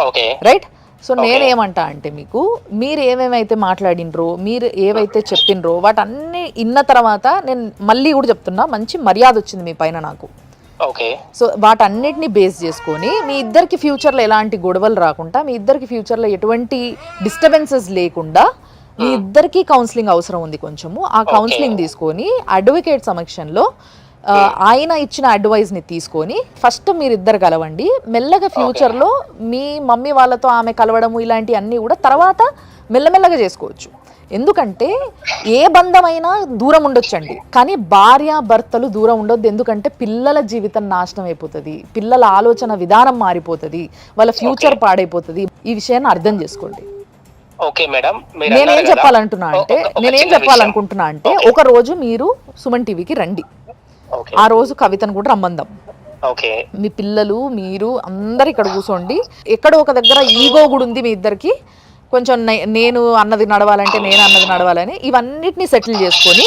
Okay right. సో నేనేమంటా అంటే మీకు, మీరు ఏమేమైతే మాట్లాడినరో, మీరు ఏవైతే చెప్పినరో వాటన్నీ ఇన్న తర్వాత నేను మళ్ళీ కూడా చెప్తున్నా, మంచి మర్యాద వచ్చింది మీ పైన నాకు. ఓకే. సో వాటన్నిటిని బేస్ చేసుకొని మీ ఇద్దరికి ఫ్యూచర్లో ఎలాంటి గొడవలు రాకుండా, మీ ఇద్దరికి ఫ్యూచర్లో ఎటువంటి డిస్టర్బెన్సెస్ లేకుండా మీ ఇద్దరికి కౌన్సిలింగ్ అవసరం ఉంది కొంచెము. ఆ కౌన్సిలింగ్ తీసుకొని అడ్వకేట్ సమక్షంలో ఆయన ఇచ్చిన అడ్వైజ్ని తీసుకొని ఫస్ట్ మీరిద్దరు కలవండి. మెల్లగా ఫ్యూచర్లో మీ మమ్మీ వాళ్ళతో ఆమె కలవడము ఇలాంటివి అన్నీ కూడా తర్వాత మెల్లమెల్లగా చేసుకోవచ్చు. ఎందుకంటే ఏ బంధమైనా దూరం ఉండొచ్చండి, కానీ భార్య భర్తలు దూరం ఉండొద్దు. ఎందుకంటే పిల్లల జీవితం నాశనం అయిపోతుంది, పిల్లల ఆలోచన విధానం మారిపోతుంది, వాళ్ళ ఫ్యూచర్ పాడైపోతుంది. ఈ విషయాన్ని అర్థం చేసుకోండి. Okay madam. నేనేం చెప్పాలనుకుంటున్నా అంటే ఒక రోజు మీరు సుమన్ టీవీకి రండి. ఆ రోజు కవితను కూడా రమ్మందాం. మీ పిల్లలు మీరు అందరు ఇక్కడ కూర్చోండి. ఎక్కడో ఒక దగ్గర ఈగో కూడా ఉంది మీ ఇద్దరికి, కొంచెం నేను అన్నది నడవాలంటే నేను అన్నది నడవాలని, ఇవన్నిటిని సెటిల్ చేసుకొని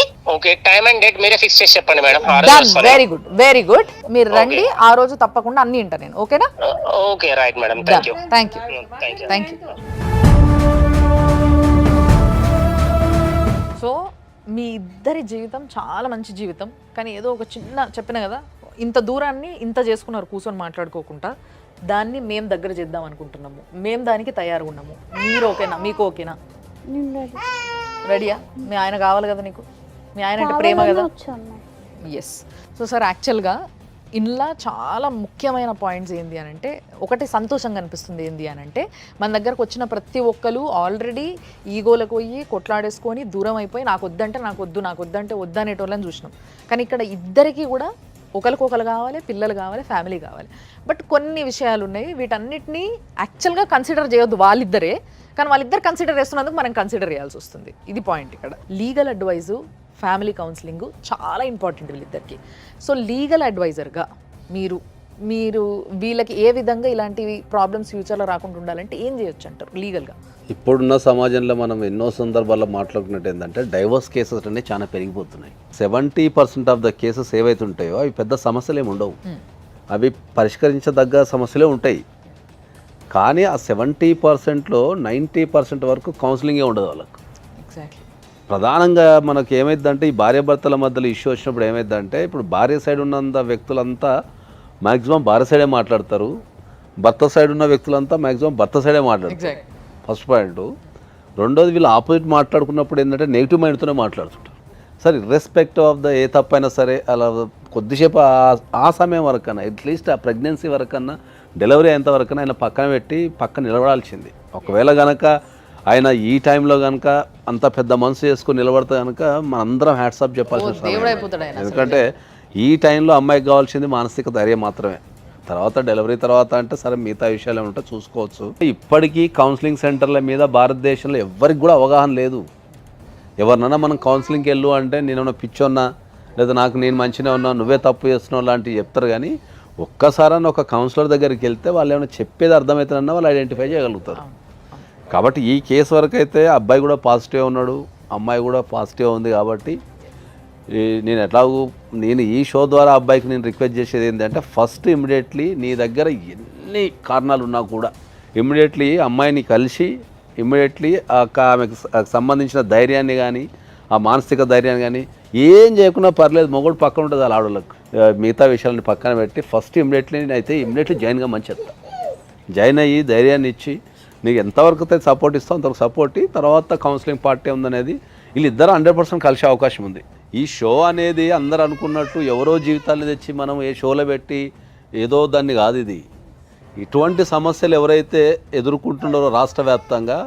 వెరీ గుడ్ వెరీ గుడ్ మీరు రండి. ఆ రోజు తప్పకుండా అన్ని వింటా నేను. ఓకేనా? Okay right madam. Thank you. So మీ ఇద్దరి జీవితం చాలా మంచి జీవితం, కానీ ఏదో ఒక చిన్న చెప్పిన కదా, ఇంత దూరాన్ని ఇంత చేసుకున్నారు కూర్చొని మాట్లాడుకోకుండా, దాన్ని మేము దగ్గర చేద్దాం అనుకుంటున్నాము. మేము దానికి తయారుగా ఉన్నాము. మీరు ఓకేనా? మీకు ఓకేనా? రెడీయా? మీ ఆయన కావాలి కదా నీకు, మీ ఆయన అంటే ప్రేమ కదా. ఎస్. సో సార్, యాక్చువల్గా ఇందులో చాలా ముఖ్యమైన పాయింట్స్ ఏంటి అని అంటే, ఒకటి సంతోషంగా అనిపిస్తుంది ఏంటి అని అంటే, మన దగ్గరకు వచ్చిన ప్రతి ఒక్కరు ఆల్రెడీ ఈగోలకు పోయి కొట్లాడేసుకొని దూరం అయిపోయి నాకు వద్దంటే వద్దనేటోళ్ళని చూసినాం. కానీ ఇక్కడ ఇద్దరికి కూడా ఒకరికొకరు కావాలి, పిల్లలు కావాలి, ఫ్యామిలీ కావాలి. బట్ కొన్ని విషయాలు ఉన్నాయి, వీటన్నిటినీ యాక్చువల్గా కన్సిడర్ చేయొద్దు వాళ్ళిద్దరే, కానీ వాళ్ళిద్దరు కన్సిడర్ చేస్తున్నందుకు మనం కన్సిడర్ చేయాల్సి వస్తుంది. ఇది పాయింట్ ఇక్కడ. లీగల్ అడ్వైజు, ఫ్యామిలీ కౌన్సిలింగ్ చాలా ఇంపార్టెంట్ వీళ్ళిద్దరికి. సో లీగల్ అడ్వైజర్గా మీరు వీళ్ళకి ఏ విధంగా ఇలాంటివి ప్రాబ్లమ్స్ ఫ్యూచర్లో రాకుండా ఉండాలంటే ఏం చేయొచ్చు అంటారు లీగల్గా? ఇప్పుడున్న సమాజంలో మనం ఎన్నో సందర్భాల్లో మాట్లాడుకున్నట్టు ఏంటంటే, డైవర్స్ కేసెస్ అనేవి చాలా పెరిగిపోతున్నాయి. 70% ఆఫ్ ద కేసెస్ ఏవైతే ఉంటాయో అవి పెద్ద సమస్యలు ఏమి ఉండవు, అవి పరిష్కరించదగ్గ సమస్యలే ఉంటాయి. కానీ ఆ 70%లో 90% వరకు కౌన్సిలింగే ఉండదు వాళ్ళకు. ఎగ్జాక్ట్లీ. ప్రధానంగా మనకు ఏమైందంటే, ఈ భార్య భర్తల మధ్యలో ఇష్యూ వచ్చినప్పుడు ఏమైందంటే, ఇప్పుడు భార్య సైడ్ ఉన్నంత వ్యక్తులంతా మ్యాక్సిమం భార్య సైడే మాట్లాడతారు, భర్త సైడ్ ఉన్న వ్యక్తులంతా మ్యాక్సిమం భర్త సైడే మాట్లాడతారు. First point. రెండోది, వీళ్ళు ఆపోజిట్ మాట్లాడుకున్నప్పుడు ఏంటంటే నెగిటివ్ మైండ్తోనే మాట్లాడుతుంటారు. సరే, ఇర్రెస్పెక్టివ్ ఆఫ్ ద ఏ తప్పైనా సరే, అలా కొద్దిసేపు ఆ సమయం వరకన్నా, అట్లీస్ట్ ఆ ప్రెగ్నెన్సీ వరకన్నా డెలివరీ అయ్యేంతవరకు ఆయన పక్కన పెట్టి పక్కన నిలబడాల్సింది. ఒకవేళ కనుక ఆయన ఈ టైంలో కనుక అంత పెద్ద మనసు చేసుకుని నిలబడితే కనుక మనందరం హ్యాట్సాప్ చెప్పాల్సిన అవసరం దేవుడు లేదు. అయిపోతాడు ఆయన. ఎందుకంటే ఈ టైంలో అమ్మాయికి కావాల్సింది మానసిక ధైర్యం మాత్రమే. తర్వాత డెలివరీ తర్వాత అంటే సరే మిగతా విషయాలు ఏమంటే చూసుకోవచ్చు. ఇప్పటికీ కౌన్సిలింగ్ సెంటర్ల మీద భారతదేశంలో ఎవరికి కూడా అవగాహన లేదు. ఎవరినైనా మనం కౌన్సిలింగ్కి వెళ్ళు అంటే నేనేమన్నా పిచ్చోన్నా లేదా నాకు నేను మంచిగా ఉన్నా నువ్వే తప్పు చేస్తున్నావు లాంటివి చెప్తారు. కానీ ఒక్కసారన్నా ఒక కౌన్సిలర్ దగ్గరికి వెళ్తే వాళ్ళు ఏమైనా చెప్పేది అర్థమవుతుందన్నా వాళ్ళు ఐడెంటిఫై చేయగలుగుతారు. కాబట్టి ఈ కేసు వరకు అయితే అబ్బాయి కూడా పాజిటివ్ ఉన్నాడు, అమ్మాయి కూడా పాజిటివ్ ఉంది. కాబట్టి నేను ఈ షో ద్వారా అబ్బాయికి నేను రిక్వెస్ట్ చేసేది ఏంటంటే ఫస్ట్ ఇమ్మీడియట్లీ నీ దగ్గర ఎన్ని కారణాలు ఉన్నా కూడా ఇమ్మీడియట్లీ అమ్మాయిని కలిసి ఇమ్మీడియట్లీ ఆమెకు సంబంధించిన ధైర్యాన్ని కానీ ఆ మానసిక ధైర్యాన్ని కానీ ఏం చేయకుండా పర్లేదు, మొగుడు పక్కన ఉంటుంది వాళ్ళ ఆడవాళ్ళకు. మిగతా విషయాలని పక్కన పెట్టి ఫస్ట్ ఇమ్మీడియట్లీ జాయిన్గా మంచి చెప్తా. జాయిన్ అయ్యి ధైర్యాన్ని ఇచ్చి నీకు ఎంతవరకు అయితే సపోర్ట్ ఇస్తావు అంతవరకు సపోర్ట్ ఇవ్వి. తర్వాత కౌన్సిలింగ్ పార్టీ ఉందనేది వీళ్ళిద్దరు 100% కలిసే అవకాశం ఉంది. ఈ షో అనేది అందరు అనుకున్నట్టు ఎవరో జీవితాన్ని తెచ్చి మనం ఏ షోలో పెట్టి ఏదో దాన్ని కాదు. ఇది ఇటువంటి సమస్యలు ఎవరైతే ఎదుర్కొంటున్నారో రాష్ట్ర వ్యాప్తంగా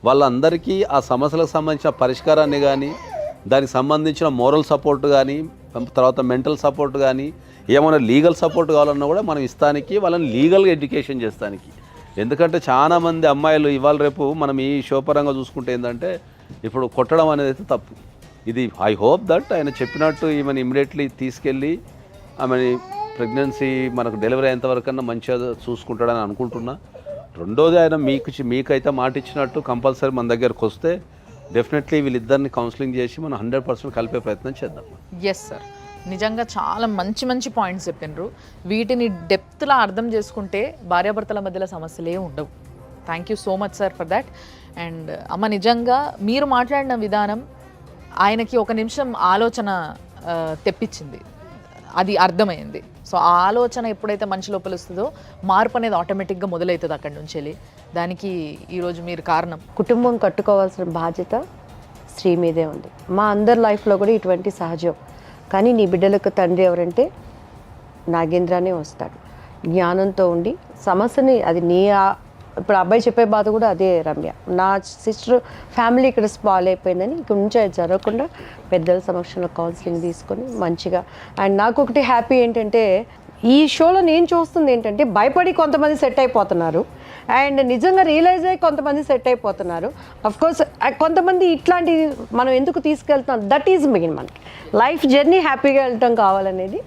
వాళ్ళందరికీ ఆ సమస్యలకు సంబంధించిన పరిష్కారాన్ని కానీ దానికి సంబంధించిన మోరల్ సపోర్ట్ కానీ తర్వాత మెంటల్ సపోర్ట్ కానీ ఏమైనా లీగల్ సపోర్ట్ కావాలన్నా కూడా మనం ఇస్తానికి వాళ్ళని లీగల్గా ఎడ్యుకేషన్ చేస్తానికి. ఎందుకంటే చాలామంది అమ్మాయిలు ఇవాళ రేపు మనం ఈ షో పరంగా చూసుకుంటే ఏంటంటే ఇప్పుడు కొట్టడం అనేది అయితే తప్పు. ఇది ఐ హోప్ దట్ ఆయన చెప్పినట్టు ఈమెను ఇమ్మీడియట్లీ తీసుకెళ్ళి ఆమెని ప్రెగ్నెన్సీ మనకు డెలివరీ అయ్యేంతవరకన్నా మంచిగా చూసుకుంటాడని అనుకుంటున్నా. రెండోది ఆయన మీకైతే మాట ఇచ్చినట్టు కంపల్సరీ మన దగ్గరకు వస్తే డెఫినెట్లీ వీళ్ళిద్దరిని కౌన్సిలింగ్ చేసి మనం 100% కలిపే ప్రయత్నం చేద్దాం. ఎస్ సార్, నిజంగా చాలా మంచి పాయింట్స్ చెప్పినారు. వీటిని డెప్త్లా అర్థం చేసుకుంటే భార్యాభర్తల మధ్యలో సమస్యలే ఉండవు. Thank you so much sir for that. And అమ్మ, నిజంగా మీరు మాట్లాడిన విధానం ఆయనకి ఒక నిమిషం ఆలోచన తెప్పించింది, అది అర్థమైంది. సో ఆ ఆలోచన ఎప్పుడైతే మనిషి లోపల వస్తుందో మార్పు అనేది ఆటోమేటిక్గా మొదలవుతుంది అక్కడి నుంచి వెళ్ళి. దానికి ఈరోజు మీరు కారణం. కుటుంబం కట్టుకోవాల్సిన బాధ్యత స్త్రీ మీదే ఉంది. మా అందరి లైఫ్లో కూడా ఇటువంటి సహజం. కానీ నీ బిడ్డలకు తండ్రి ఎవరంటే నాగేంద్రనే వస్తాడు. జ్ఞానంతో ఉండి సమస్యని అది ఇప్పుడు అబ్బాయి చెప్పే బాధ కూడా అదే రమ్య. నా సిస్టర్ ఫ్యామిలీ ఇక్కడ స్పాయిల్ అయిపోయిందని ఇక్కడ నుంచి అది జరగకుండా పెద్దల సమక్షంలో కౌన్సిలింగ్ తీసుకొని మంచిగా. అండ్ నాకు ఒకటి హ్యాపీ ఏంటంటే ఈ షోలో నేను చూస్తుంది ఏంటంటే భయపడి కొంతమంది సెట్ అయిపోతున్నారు అండ్ నిజంగా రియలైజ్ అయ్యి కొంతమంది సెట్ అయిపోతున్నారు. అఫ్కోర్స్ కొంతమంది ఇట్లాంటి మనం ఎందుకు తీసుకెళ్తున్నాం, దట్ ఈజ్ మెయిన్. మనకి లైఫ్ జర్నీ హ్యాపీగా వెళ్ళటం కావాలనేది.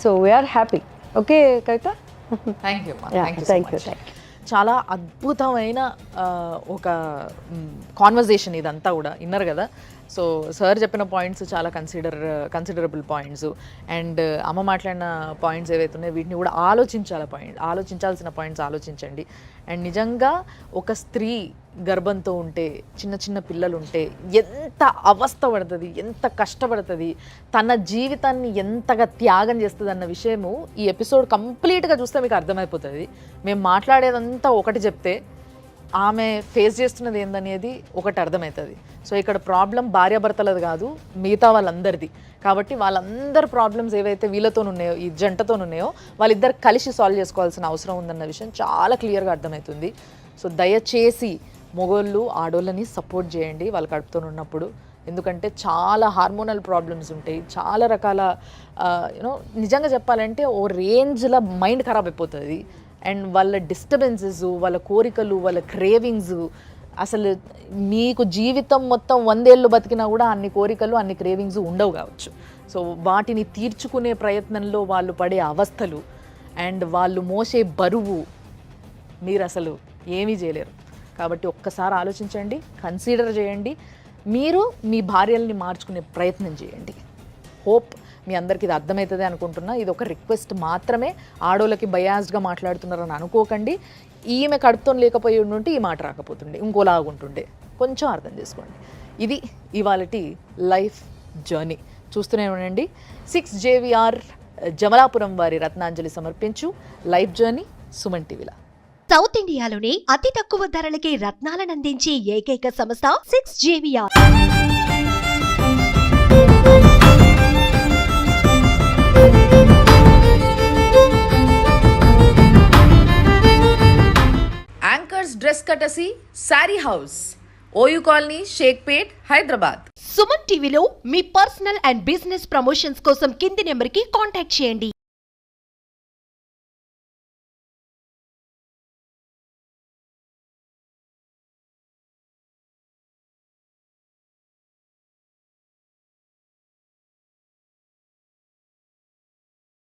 So we are happy. Okay Kavitha, thank you. Thank you. చాలా అద్భుతమైన ఒక కాన్వర్జేషన్ ఇదంతా కూడా విన్నారు కదా. సో సార్ చెప్పిన పాయింట్స్ చాలా కన్సిడరబుల్ పాయింట్స్. అండ్ అమ్మ మాట్లాడిన పాయింట్స్ ఏవైతే ఉన్నాయో వీటిని కూడా ఆలోచించాల్సిన పాయింట్స్ ఆలోచించండి. అండ్ నిజంగా ఒక స్త్రీ గర్భంతో ఉంటే చిన్న పిల్లలు ఉంటే ఎంత అవస్థ పడుతుంది, ఎంత కష్టపడుతుంది, తన జీవితాన్ని ఎంతగా త్యాగం చేస్తుంది అన్న విషయము ఈ ఎపిసోడ్ కంప్లీట్గా చూస్తే మీకు అర్థమైపోతుంది. మేము మాట్లాడేదంతా ఒకటి చెప్తే ఆమె ఫేస్ చేస్తున్నది ఏందనేది ఒకటి అర్థమవుతుంది. సో ఇక్కడ ప్రాబ్లం భార్యాభర్తలది కాదు, మిగతా వాళ్ళందరిది. కాబట్టి వాళ్ళందరి ప్రాబ్లమ్స్ ఏవైతే వీళ్ళతో ఉన్నాయో, ఈ జంటతో ఉన్నాయో, వాళ్ళిద్దరు కలిసి సాల్వ్ చేసుకోవాల్సిన అవసరం ఉందన్న విషయం చాలా క్లియర్గా అర్థమవుతుంది. సో దయచేసి మొగోళ్ళు ఆడోళ్ళని సపోర్ట్ చేయండి వాళ్ళ కడుపుతో ఉన్నప్పుడు. ఎందుకంటే చాలా హార్మోనల్ ప్రాబ్లమ్స్ ఉంటాయి, చాలా రకాల నిజంగా చెప్పాలంటే ఓ రేంజ్లో మైండ్ ఖరాబ్ అయిపోతుంది. అండ్ వాళ్ళ డిస్టర్బెన్సెస్, వాళ్ళ కోరికలు, వాళ్ళ క్రేవింగ్స్, అసలు మీకు జీవితం మొత్తం 100 ఏళ్ళు బతికినా కూడా అన్ని కోరికలు అన్ని క్రేవింగ్స్ ఉండవు కావచ్చు. సో వాటిని తీర్చుకునే ప్రయత్నంలో వాళ్ళు పడే అవస్థలు అండ్ వాళ్ళు మోసే బరువు మీరు అసలు ఏమీ చేయలేరు. కాబట్టి ఒక్కసారి ఆలోచించండి, కన్సిడర్ చేయండి, మీరు మీ భార్యల్ని మార్చుకునే ప్రయత్నం చేయండి. హోప్ మీ అందరికీ ఇది అర్థమవుతుంది అనుకుంటున్నా. ఇది ఒక రిక్వెస్ట్ మాత్రమే, ఆడోళ్ళకి బయాస్డ్గా మాట్లాడుతున్నారని అనుకోకండి. ఈమె కడుపుతో లేకపోయి ఉంటే ఈ మాట రాకపోతుండే, ఇంకోలాగుంటుండే. కొంచెం అర్థం చేసుకోండి. ఇది ఇవాళటి లైఫ్ జర్నీ. చూస్తూనే ఉండండి 6 JVR జమలాపురం వారి రత్నాంజలి సమర్పించు లైఫ్ జర్నీ సుమన్ టీవీలో. సౌత్ ఇండియాలోనే అతి తక్కువ ధరలకి రత్నాలనందించే ఏకైక సంస్థ 6 JVR. courtesy Sari House, OU Colony, Sheikhpet, Hyderabad. Suman టీవీలో మీ పర్సనల్ అండ్ బిజినెస్ ప్రమోషన్స్ కోసం కింది నెంబర్కి కాంటాక్ట్ చేయండి.